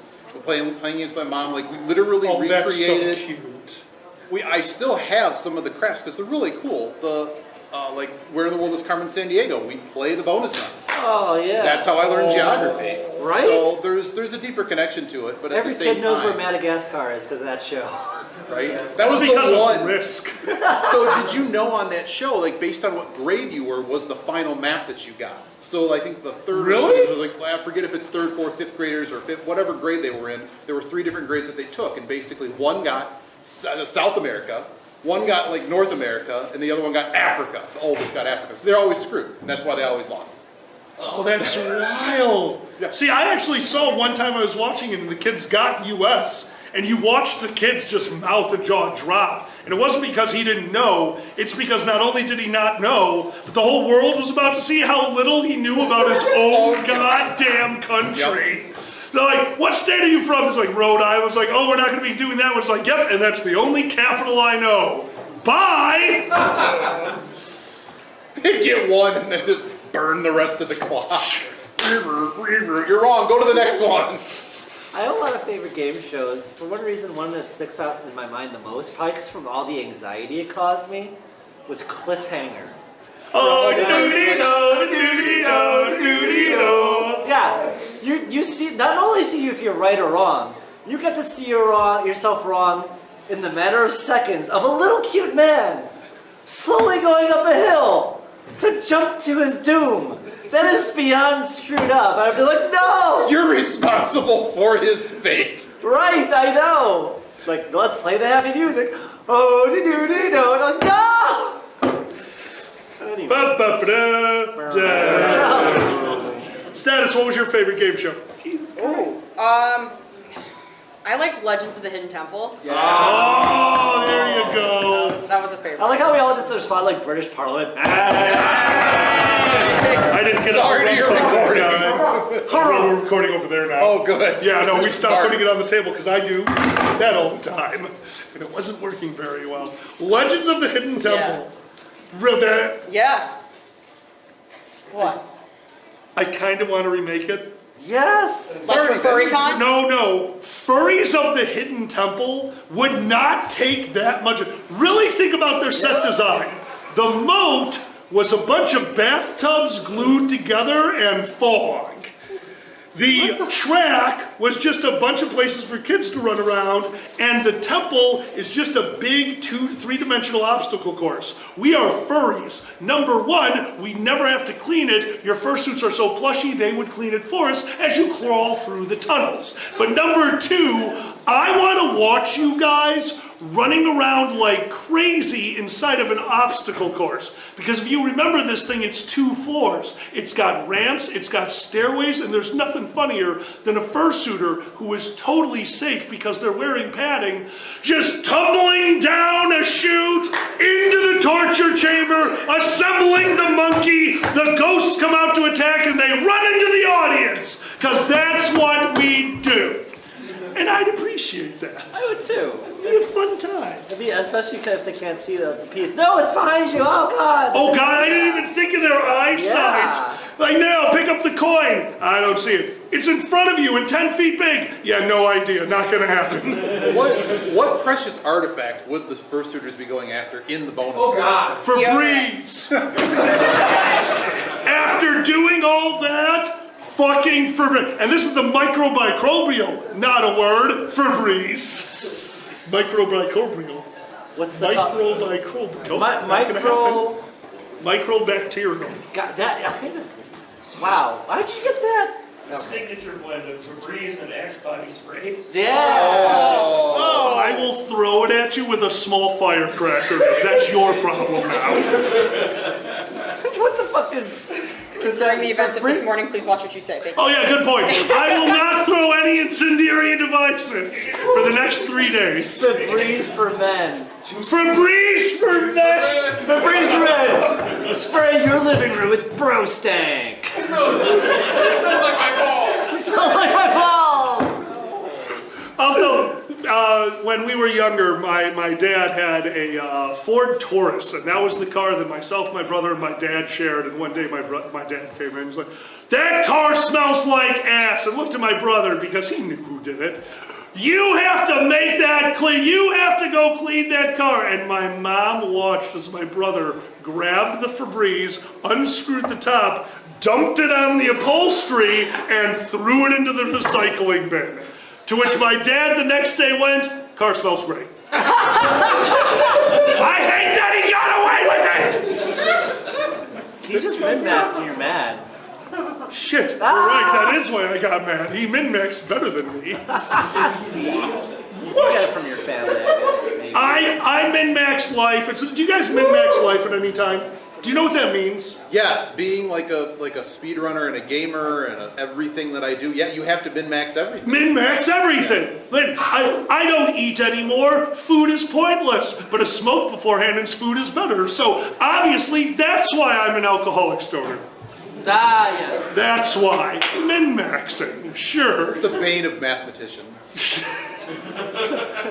playing games with my mom. Like, we literally recreated. That's so cute. I still have some of the crafts because they're really cool. Like, Where in the World is Carmen Sandiego? We play the bonus round. Oh yeah. That's how I learned geography. Right? So there's a deeper connection to it, but at Every the same kid knows time, where Madagascar is because of that show. right? Yes. That was because the of one. Risk. So did you know on that show, like based on what grade you were, was the final map that you got? So I think the third, Really? like I forget if it's third, fourth, fifth graders or fifth, whatever grade they were in. There were 3 different grades that they took, and basically one got South America. One got like North America, and the other one got Africa. The oldest got Africa. So they're always screwed, and that's why they always lost. Oh, that's wild. Yeah. See, I actually saw one time I was watching it, and the kids got US, and you watched the kids just mouth and jaw drop. And it wasn't because he didn't know, it's because not only did he not know, but the whole world was about to see how little he knew about his own goddamn country. Yep. They're like, what state are you from? It's like, Rhode Island. It's like, oh, we're not going to be doing that. It's like, yep, and that's the only capital I know. Bye! They get one and then just burn the rest of the clock. You're wrong, go to the next one. I have a lot of favorite game shows. For one reason, one that sticks out in my mind the most, probably just from all the anxiety it caused me, was Cliffhanger. Oh, doody-do, doody-do, doody-do. Yeah, you see, not only see if you're right or wrong, you get to see yourself wrong in the matter of seconds of a little cute man slowly going up a hill to jump to his doom. That is beyond screwed up. I'd be like, no! You're responsible for his fate. Right, I know. It's like, let's play the happy music. Oh, doo-doo-doo-doo. And I'm like, no! Anyway. Ba-ba-ba-da-da. Status, what was your favorite game show? Ooh, I liked Legends of the Hidden Temple. Oh, there you go. That was a favorite. I like how we all just respond like British Parliament. I didn't get Sorry to your recording. We're recording over there now. Oh, good. Yeah, no, we stopped Smart. putting it on the table because I do that all the time. And it wasn't working very well. Legends of the Hidden Temple. Real that. Yeah. What? I kind of want to remake it. Yes! Like for FurryCon? No. Furries of the Hidden Temple would not take that much. Really think about their set design. The moat was a bunch of bathtubs glued together and fog. The track was just a bunch of places for kids to run around, and the temple is just a big 3-dimensional obstacle course. We are furries. Number 1, we never have to clean it. Your fursuits are so plushy, they would clean it for us as you crawl through the tunnels. But number 2, I want to watch you guys running around like crazy inside of an obstacle course. Because if you remember this thing, it's 2 floors. It's got ramps, it's got stairways, and there's nothing funnier than a fursuiter who is totally safe because they're wearing padding, just tumbling down a chute into the torture chamber, assembling the monkey. The ghosts come out to attack and they run into the audience because that's what we do. And I'd appreciate that. I would too. It'd be a fun time. Especially if they can't see the piece. No, it's behind you. Oh, God. Oh, God, I didn't even think of their eyesight. Yeah. Like, now, pick up the coin. I don't see it. It's in front of you and 10 feet big. Yeah, no idea. Not going to happen. What precious artifact would the fursuiters be going after in the bonus? Oh God. Febreze. After doing all that, fucking Febreze. And this is the microbial, not a word, Febreze. Microbial. What's the top? Microbial. Micro. Microbacterial. God, that, I think that's. Wow. How'd you get that? Signature blend of Febreze and Axe body spray. Yeah. I will throw it at you with a small firecracker. That's your problem now. What the fuck is. Considering the events of this morning, please watch what you say. Thank you. Oh yeah, good point. I will not throw any incendiary devices for the next 3 days. Febreze for men. Febreze for men. Febreze for men. Spray your living room with bro stank. It smells like my balls. It smells like my balls. Also, when we were younger, my dad had a Ford Taurus, and that was the car that myself, my brother, and my dad shared. And one day my dad came in and was like, "That car smells like ass," and looked at my brother because he knew who did it. "You have to make that clean. You have to go clean that car." And my mom watched as my brother grabbed the Febreze, unscrewed the top, dumped it on the upholstery, and threw it into the recycling bin. To which my dad the next day went, "Car smells great." I hate that he got away with it! You just min-maxed and you're mad. Shit, you're right, that is why I got mad. He min-maxed better than me. You get it from your family, I guess. Maybe. I min-max life. Do you guys min-max life at any time? Do you know what that means? Yes, being like a speedrunner and a gamer and everything that I do, yeah, you have to min-max everything. Min-max everything. I don't eat anymore. Food is pointless. But a smoke beforehand and food is better. So obviously that's why I'm an alcoholic stoner. Ah, yes. That's why. Min-maxing, sure. It's the bane of mathematicians.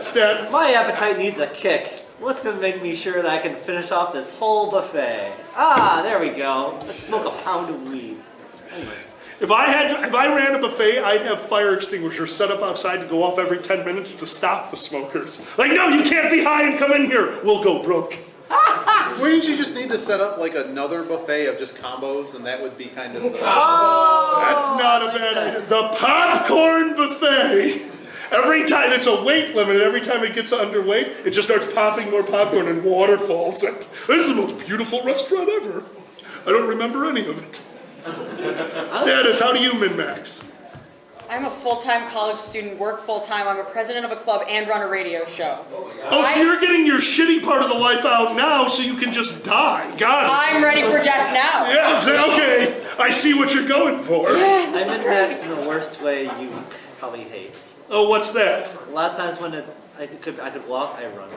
Stat. My appetite needs a kick. What's going to make me sure that I can finish off this whole buffet? Ah, there we go. Let's smoke a pound of weed. Anyway. If I ran a buffet, I'd have fire extinguishers set up outside to go off every 10 minutes to stop the smokers. Like, no, you can't be high and come in here. We'll go broke. Wouldn't you just need to set up like another buffet of just combos, and that would be kind of the... That's not a bad idea. The popcorn buffet. Every time, it's a weight limit, and every time it gets underweight, it just starts popping more popcorn and waterfalls. This is the most beautiful restaurant ever. I don't remember any of it. Status, how do you min-max? I'm a full-time college student, work full-time. I'm a president of a club and run a radio show. Oh, so you're getting your shitty part of the life out now so you can just die. Got it. I'm ready for death now. Yeah, okay. I see what you're going for. I min-maxed in the worst way you probably hate. Oh, what's that? A lot of times when I could walk, I run.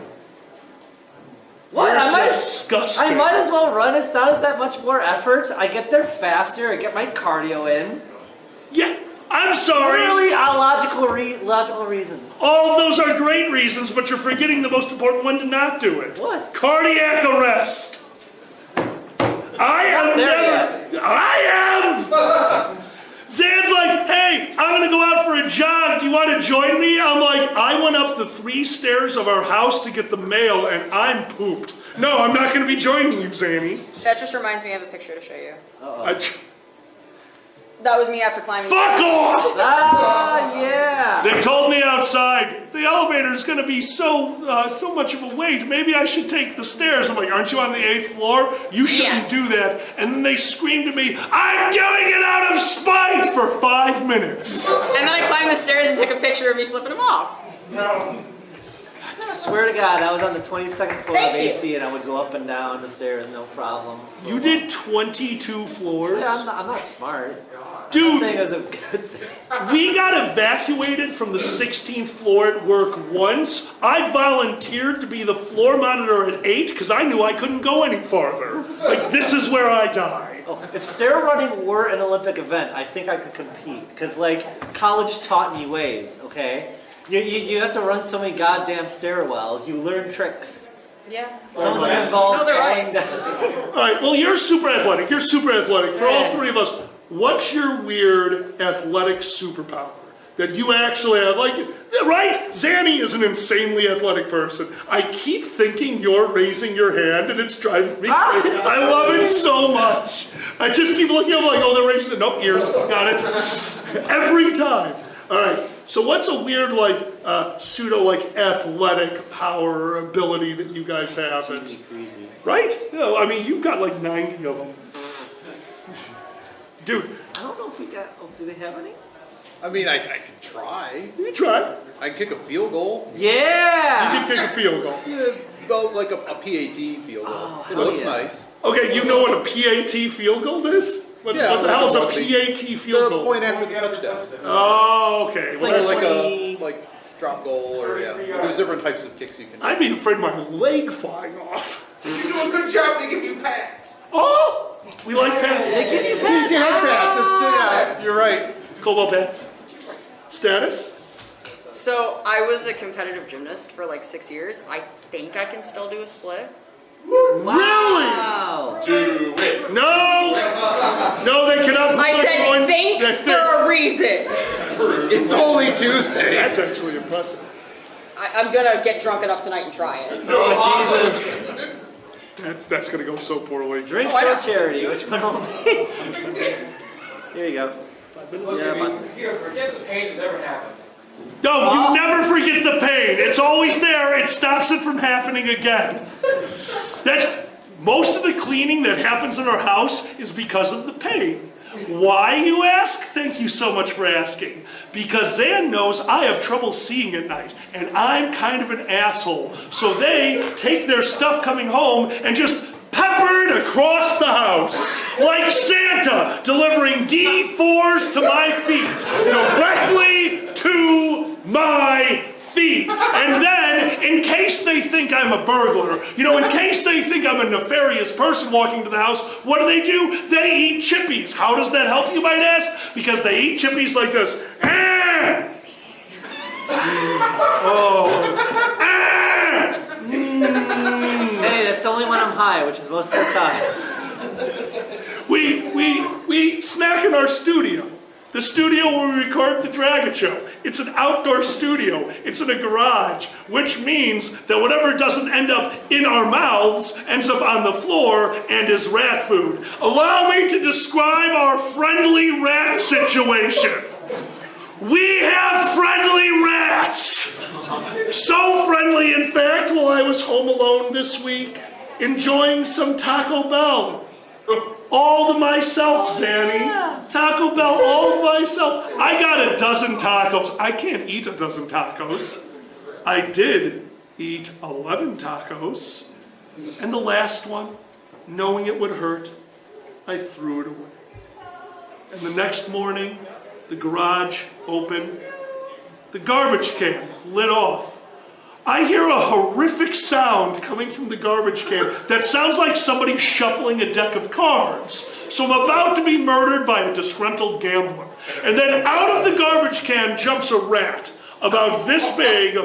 What? Disgusting. I might as well run. It's not that much more effort. I get there faster. I get my cardio in. Yeah, I'm sorry. Really logical reasons. All of those are great reasons, but you're forgetting the most important one to not do it. What? Cardiac arrest. I am. Zan's like, "Hey, I'm going to go out for a jog. Do you want to join me?" I'm like, "I went up the 3 stairs of our house to get the mail, and I'm pooped. No, I'm not going to be joining you, Zanny." That just reminds me, I have a picture to show you. That was me after climbing. Fuck off! Ah, yeah. They told me outside, the elevator's going to be so much of a weight. Maybe I should take the stairs. I'm like, "Aren't you on the 8th floor? You shouldn't do that." And then they screamed at me, "I'm doing it out of spite," for 5 minutes. And then I climbed the stairs and took a picture of me flipping them off. No. Swear to God, I was on the 22nd floor Thank of you. AC, and I would go up and down the stairs, no problem. You did 22 floors? Yeah, I'm not smart. I'm Dude, saying it was a good thing. we got evacuated from the 16th floor at work once. I volunteered to be the floor monitor at 8 because I knew I couldn't go any farther. Like, this is where I die. Oh, if stair running were an Olympic event, I think I could compete. Because, like, college taught me ways, okay? You have to run so many goddamn stairwells. You learn tricks. Yeah. Some of them involve No, they're falling right. down. All right, well, you're super athletic. You're super athletic. For all Man. three of us, what's your weird athletic superpower that you actually have? Like, right? Zanny is an insanely athletic person. I keep thinking you're raising your hand, and it's driving me crazy. I love it so much. I just keep looking, I'm like, oh, they're raising it. Nope, ears. Got it. Every time. All right. So what's a weird, like, pseudo, like, athletic power or ability that you guys have? Easy breezy. Right? No, I mean, you've got like 90 of them. Dude, I don't know if we got. Oh, do they have any? I mean, I can try. you try. I can kick a field goal. You Yeah. can kick a field goal. Yeah, about like a PAT field goal. Oh, It hell looks yeah. nice. Okay, you know what a PAT field goal is? What, Yeah, what the like hell is a rugby. PAT field The goal? point after the touchdown. Oh, okay. It's Well, like that's- Like a 20 like drop goal or yeah. There's different types of kicks you can do. I'd be afraid of my leg flying off. You do a good job. They give you pats. Oh, we like pets. They give you You can have pats. Yeah, you're right. Cobalt pets. Status? So I was a competitive gymnast for like 6 years. I think I can still do a split. Wow. Do it. No! No, they cannot. I said Going- think They for a reason. It's only Tuesday. That's actually impressive. I'm gonna get drunk enough tonight and try it. Oh, Jesus. That's gonna go so poorly. Drinks or charity? Which one will be? Here you go. Yeah, about six. Here, forget the pain that never happened. No, you never forget the pain. It's always there. It stops it from happening again. That's most of the cleaning that happens in our house is because of the pain. Why, you ask? Thank you so much for asking. Because Zan knows I have trouble seeing at night, and I'm kind of an asshole. So they take their stuff coming home and just pepper it across the house. Like Santa delivering D4s to my feet. Directly to my feet. And then, in case they think I'm a burglar, in case they think I'm a nefarious person walking to the house, what do? They eat chippies. How does that help, you might ask? Because they eat chippies like this. Ah! Oh. Ah! Hey, that's only when I'm high, which is most of the time. We snack in our studio. The studio where we record the Dragget show. It's an outdoor studio. It's in a garage, which means that whatever doesn't end up in our mouths ends up on the floor and is rat food. Allow me to describe our friendly rat situation. We have friendly rats. So friendly, in fact, while I was home alone this week, enjoying some Taco Bell. All to myself, Zanny. Taco Bell, all to myself. I got a dozen tacos. I can't eat a dozen tacos. I did eat 11 tacos. And the last one, knowing it would hurt, I threw it away. And the next morning, the garage open, the garbage can lit off. I hear a horrific sound coming from the garbage can that sounds like somebody shuffling a deck of cards. So I'm about to be murdered by a disgruntled gambler. And then out of the garbage can jumps a rat about this big,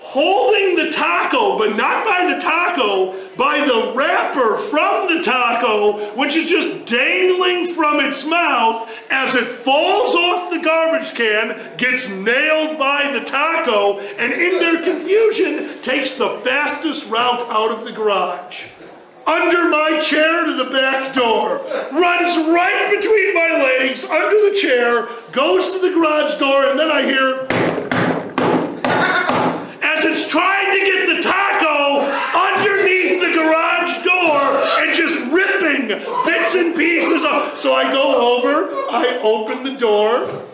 holding the taco, but not by the taco, by the wrapper from the taco, which is just dangling from its mouth as it falls off the garbage can, gets nailed by the taco, and in their confusion, takes the fastest route out of the garage. Under my chair to the back door, runs right between my legs, under the chair, goes to the garage door, and then I hear, as it's trying to get the taco underneath the garage door and just ripping bits and pieces off. So I go over, I open the door.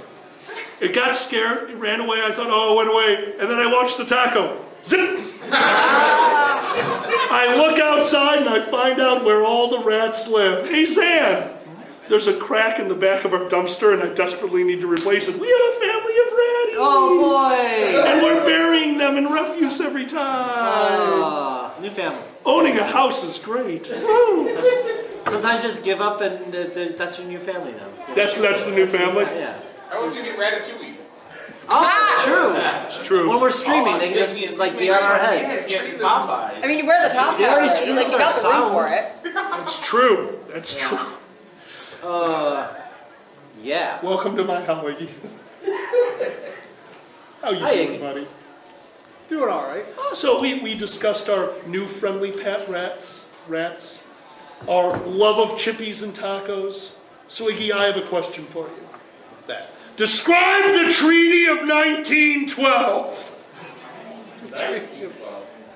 It got scared, it ran away. I thought, oh, it went away. And then I watched the taco Zip! I look outside and I find out where all the rats live. Hey, Zan, there's a crack in the back of our dumpster and I desperately need to replace it. We have a family of ratties. Oh boy! And we're burying them in refuse every time. New family. Owning a house is great. Woo. Sometimes just give up and that's your new family now. That's the new family? Yeah. I was gonna be Ratatouille. Oh, true. It's true. When we're streaming, they can just like be on our heads. Popeyes. I mean, you wear the top They hat already already. Like, you got the screwed ring our for it. That's true. That's true. Yeah. Welcome to my house, Iggy. How you Hi, doing, Iggy. buddy? Doing all right. So we discussed our new friendly pet rats, our love of chippies and tacos. So Iggy, I have a question for you. What's that? Describe the Treaty of 1912.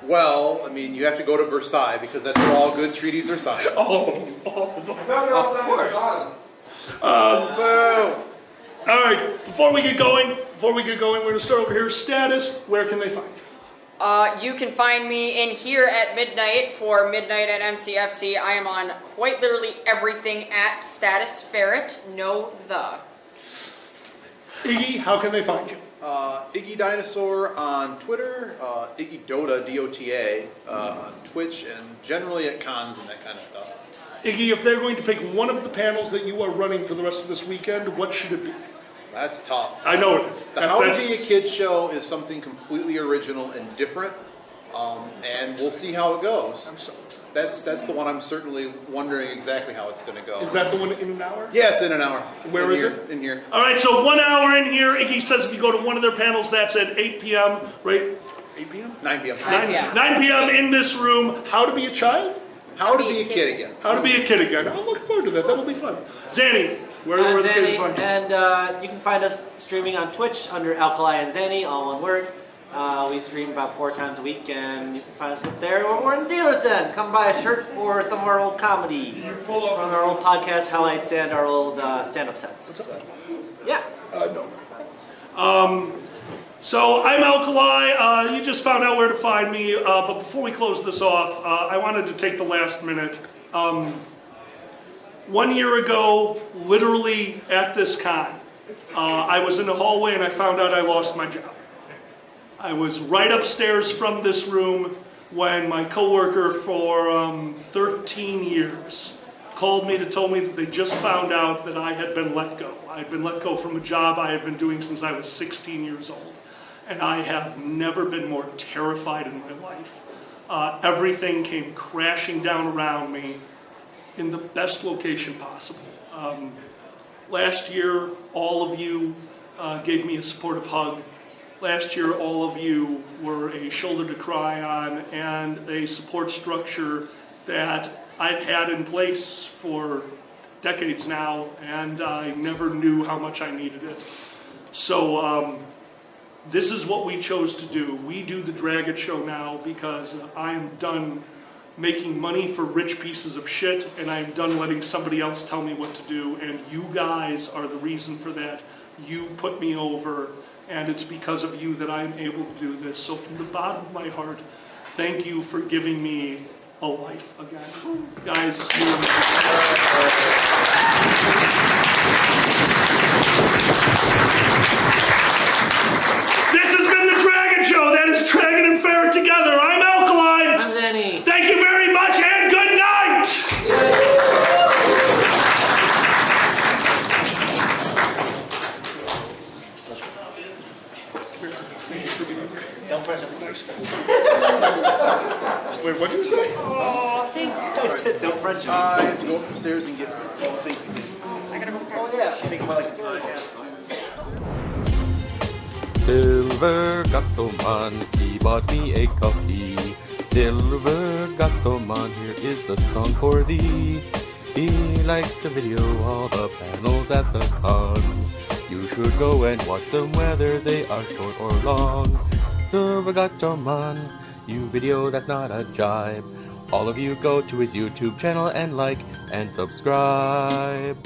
Well, I mean, you have to go to Versailles because that's where all good treaties are signed. All of them, all of them. Of course. All right, before we get going, we're going to start over here. Status, where can they find you? You can find me in here at midnight for Midnight at MCFC. I am on quite literally everything at Status Ferret. No the. Iggy, how can they find you? Iggy Dinosaur on Twitter, Iggy Dota, D-O-T-A, on Twitch, and generally at cons and that kind of stuff. Iggy, if they're going to pick one of the panels that you are running for the rest of this weekend, what should it be? That's tough. I know it is. The How to Be a Kid show is something completely original and different, and we'll see how it goes. I'm so excited. That's the one I'm certainly wondering exactly how it's going to go. Is that the one in an hour? Yeah, it's in an hour. Where is here, it? In here. All right, so 1 hour in here. Iggy says if you go to one of their panels, that's at 8 p.m., right? 8 p.m.? 9 p.m. 9 p.m. in this room. How to be a child? How to Be a Kid again. How to be a kid again. I'm looking forward to that. That'll be fun. Zanny, where I'm the kids Zanny, find you? and you can find us streaming on Twitch under Alkali and Zanny, all one word. We stream about 4 times a week, and you can find us up there. Or we're in Dealer's Den. Come buy a shirt or some of our old comedy from our old podcast highlights and our old stand-up sets. Yeah. No. So I'm Alkali. You just found out where to find me. But before we close this off, I wanted to take the last minute. 1 year ago, literally at this con, I was in the hallway and I found out I lost my job. I was right upstairs from this room when my coworker for 13 years called me to tell me that they just found out that I had been let go. I had been let go from a job I had been doing since I was 16 years old. And I have never been more terrified in my life. Everything came crashing down around me in the best location possible. Last year, all of you gave me a supportive hug. Last year, all of you were a shoulder to cry on and a support structure that I've had in place for decades now, and I never knew how much I needed it. So this is what we chose to do. We do the Dragget show now because I am done making money for rich pieces of shit, and I am done letting somebody else tell me what to do, and you guys are the reason for that. You put me over, and it's because of you that I'm able to do this. So from the bottom of my heart, thank you for giving me a life again. Guys, this has been the Dragget Show. That is Dragget and Ferret together. I'm Alkali. I'm Zanny. Thank you very much, and good night. Wait, what did you say? Oh, thanks. Don't French me. I have to go upstairs and get all the things. I gotta go practice. Silver Gattoman, he bought me a coffee. Silver Gattoman, here is the song for thee. He likes to video all the panels at the cons. You should go and watch them whether they are short or long. Silver Gattoman, you video that's not a jibe. All of you go to his YouTube channel and like and subscribe.